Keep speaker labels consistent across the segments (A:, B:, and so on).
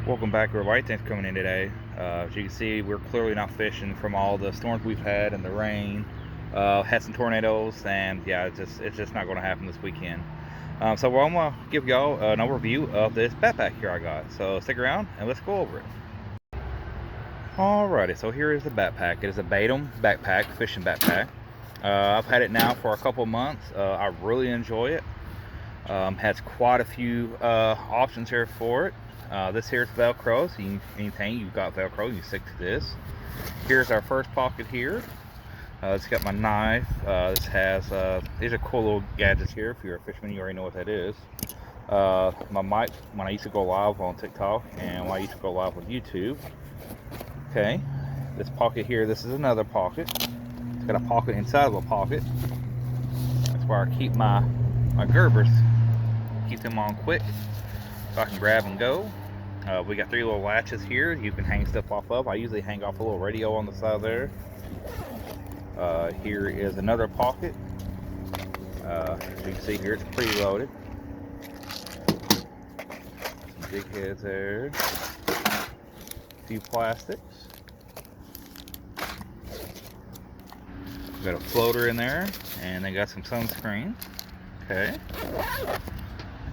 A: Welcome back, everybody. Thanks for coming in today. As you can see, we're clearly not fishing from all the storms we've had and the rain. Had some tornadoes, and yeah, it's just not going to happen this weekend. So I'm gonna give y'all an overview of this backpack here I got. So stick around and let's go over it. Alrighty, so here is the backpack. It is a Baitium backpack, fishing backpack. I've had it now for a couple months. I really enjoy it. Has quite a few options here for it. This here is Velcro, so anything you've got Velcro, you stick to this. Here's our first pocket here. It's got my knife. This has these are cool little gadgets here. If you're a fisherman, you already know what that is. My mic when I used to go live on TikTok and when I used to go live on YouTube. Okay, this pocket here. This is another pocket. It's got a pocket inside of a pocket. That's where I keep my Gerbers. Keep them on quick so I can grab and go. We got three little latches here you can hang stuff off of. I usually hang off a little radio on the side there. Here is another pocket. As you can see here, it's preloaded. Some jig heads there. A few plastics. Got a floater in there, and they got some sunscreen. Okay.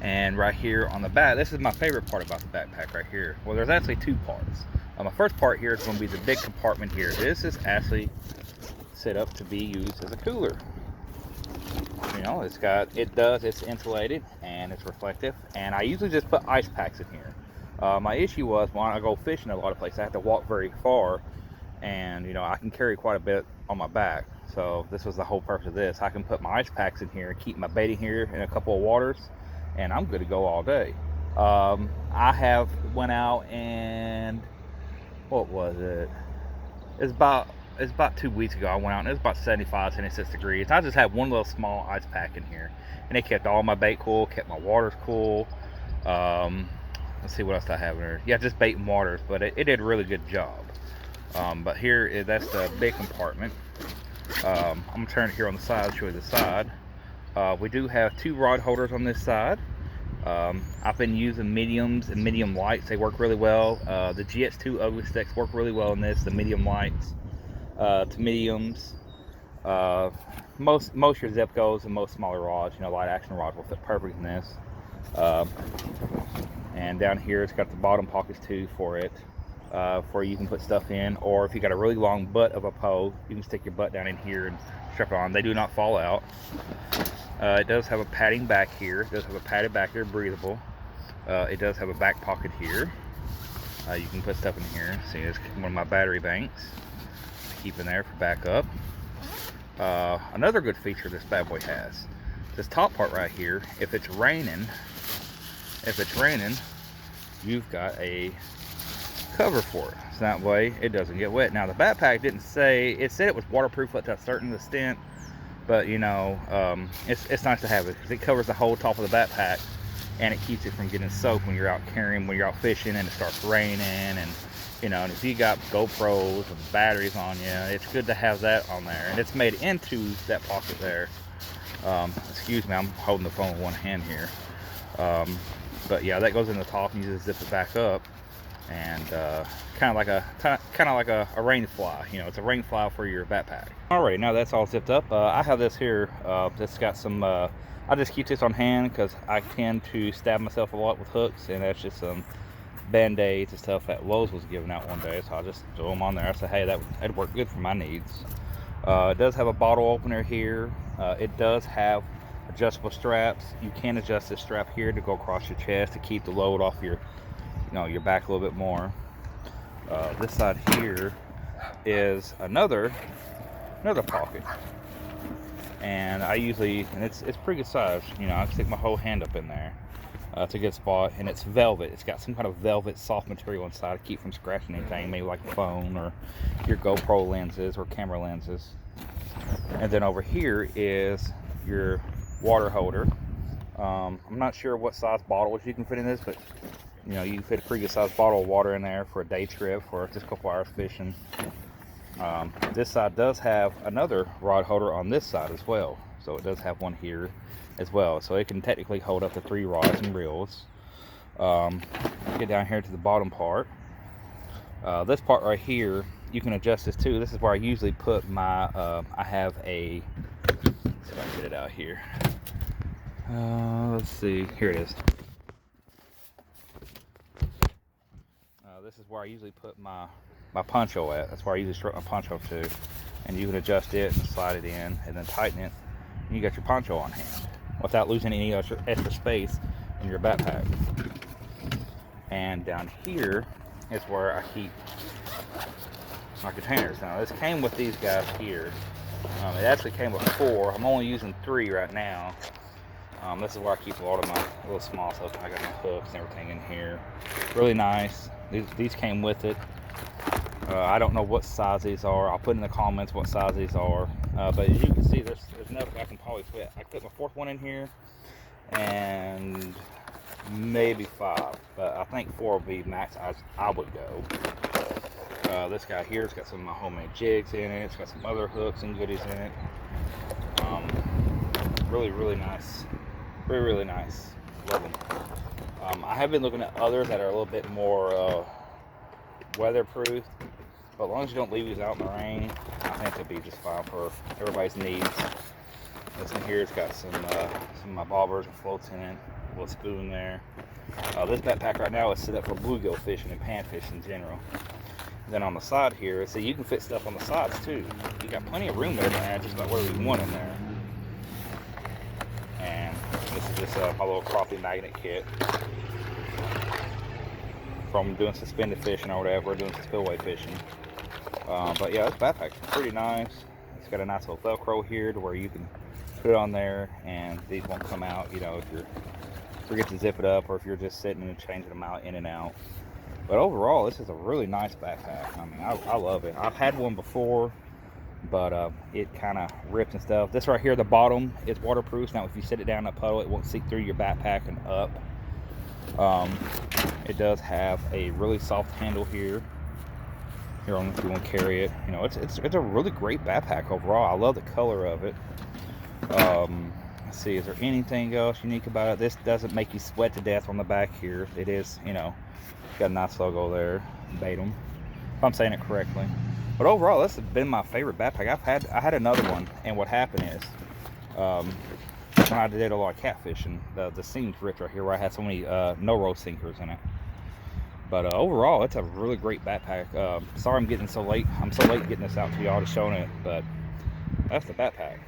A: And right here on the back, this is my favorite part about the backpack right here. Well, there's actually two parts. My first part here is going to be the big compartment here. This is actually set up to be used as a cooler. You know, it's insulated and it's reflective. And I usually just put ice packs in here. My issue was when I go fishing a lot of places, I have to walk very far, and you know, I can carry quite a bit on my back. So this was the whole purpose of this. I can put my ice packs in here, keep my bait in here in a couple of waters, and I'm good to go all day. I have went out and what was it? It's about 2 weeks ago. I went out and it was about 75, 76 degrees. And I just had one little small ice pack in here, and it kept all my bait cool, kept my waters cool. Let's see what else I have in there. Yeah, just bait and waters, but it did a really good job. But here, that's the big compartment. I'm gonna turn it here on the side, show you the side. We do have two rod holders on this side. I've been using mediums and medium lights. They work really well. The GX2 ugly sticks work really well in this. The medium lights to mediums. Most your Zipcos and most smaller rods, you know, light action rods will fit perfect in this. And down here, it's got the bottom pockets too for it. Where you can put stuff in, or if you got a really long butt of a pole, you can stick your butt down in here and strap it on. They do not fall out. It does have a padding back here. It does have a padded back here, breathable. It does have a back pocket here. You can put stuff in here. See, it's one of my battery banks. Keep in there for backup. Another good feature this bad boy has, this top part right here. If it's raining, you've got a cover for it, so that way it doesn't get wet. Now the backpack didn't say, it said it was waterproof up to a certain extent, but you know, it's nice to have it because it covers the whole top of the backpack, and it keeps it from getting soaked when you're out carrying, when you're out fishing and it starts raining. And you know, and if you got GoPros and batteries on you, it's good to have that on there. And it's made into that pocket there. Excuse me, I'm holding the phone with one hand here. But yeah, that goes in the top, and you just zip it back up. And kind of like a rain fly, you know, it's a rain fly for your backpack. Alright, now that's all zipped up. I have this here. That's got some. I just keep this on hand because I tend to stab myself a lot with hooks, and that's just some band-aids and stuff that Lowe's was giving out one day. So I just throw them on there. I said, hey, that'd work good for my needs. It does have a bottle opener here. It does have adjustable straps. You can adjust this strap here to go across your chest to keep the load off your, you know, your back a little bit more. This side here is another pocket, and I usually, and it's pretty good size. You know, I stick my whole hand up in there. It's a good spot, and it's velvet. It's got some kind of velvet soft material inside to keep from scratching anything, maybe like a phone or your GoPro lenses or camera lenses. And then over here is your water holder. I'm not sure what size bottles you can fit in this, but you know, you can fit a pretty good sized bottle of water in there for a day trip, for just a couple hours fishing. This side does have another rod holder on this side as well, so it does have one here as well, so it can technically hold up to 3 rods and reels. Get down here to the bottom part. This part right here, you can adjust this too. This is where I usually put my, I have a, let's see if I can get it out here. Let's see, here it is. This is where I usually put my poncho at. That's where I usually strap my poncho to. And you can adjust it and slide it in and then tighten it. And you got your poncho on hand without losing any extra space in your backpack. And down here is where I keep my containers. Now this came with these guys here. It actually came with 4. I'm only using 3 right now. This is where I keep a lot of my little small stuff. I got my hooks and everything in here. Really nice. These came with it. I don't know what size these are. I'll put in the comments what size these are. But as you can see, there's enough I can probably fit. I put my 4th one in here, and maybe 5. But I think 4 would be max I would go. This guy here has got some of my homemade jigs in it. It's got some other hooks and goodies in it. Really nice. Really nice. Love them. I have been looking at others that are a little bit more weatherproof, but as long as you don't leave these out in the rain, I think it'll be just fine for everybody's needs. This one here has got some of my bobbers and floats in it, a little spoon there. This backpack right now is set up for bluegill fishing and panfish in general. Then on the side here, see, you can fit stuff on the sides too. You got plenty of room there to add just about whatever you want in there. And this is just my little crappie magnet kit from doing suspended fishing or whatever, doing some spillway fishing. But yeah, this backpack's pretty nice. It's got a nice little Velcro here to where you can put it on there and these won't come out, you know, if you forget to zip it up or if you're just sitting and changing them out in and out. But overall, this is a really nice backpack. I mean, I love it. I've had one before, but it kind of ripped and stuff. This right here, the bottom is waterproof. Now, if you sit it down in a puddle, it won't seep through your backpack and up. It does have a really soft handle here. Here on if you want to carry it. You know, it's a really great backpack overall. I love the color of it. Let's see, is there anything else unique about it? This doesn't make you sweat to death on the back here. It is, you know, got a nice logo there, Baitium, if I'm saying it correctly. But overall, this has been my favorite backpack. I had another one, and what happened is, when I did a lot of catfishing, the seams ripped right here where I had so many no-roll sinkers in it. But overall, it's a really great backpack. Sorry I'm getting so late. I'm so late getting this out to y'all, just showing it, but that's the backpack.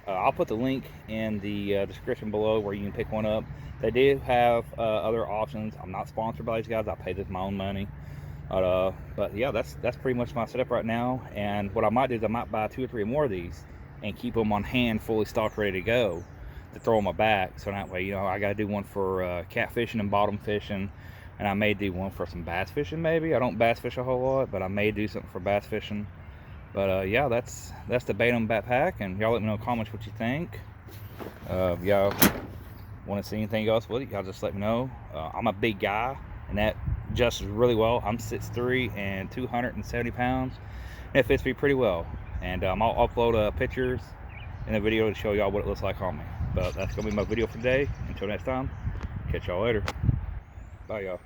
A: I'll put the link in the description below where you can pick one up. They do have other options. I'm not sponsored by these guys. I pay this my own money. But yeah, that's pretty much my setup right now. And what I might do is I might buy 2 or 3 more of these and keep them on hand, fully stocked, ready to go, to throw on my back. So that way, you know, I got to do one for catfishing and bottom fishing. And I may do one for some bass fishing maybe. I don't bass fish a whole lot, but I may do something for bass fishing. But yeah, that's the Baitium backpack, and y'all let me know in the comments what you think. Y'all want to see anything else with it, y'all just let me know. I'm a big guy, and that adjusts really well. I'm 6'3" and 270 pounds, and it fits me pretty well. And I'll upload pictures in the video to show y'all what it looks like on me. But that's gonna be my video for today. Until next time, catch y'all later. Bye, y'all.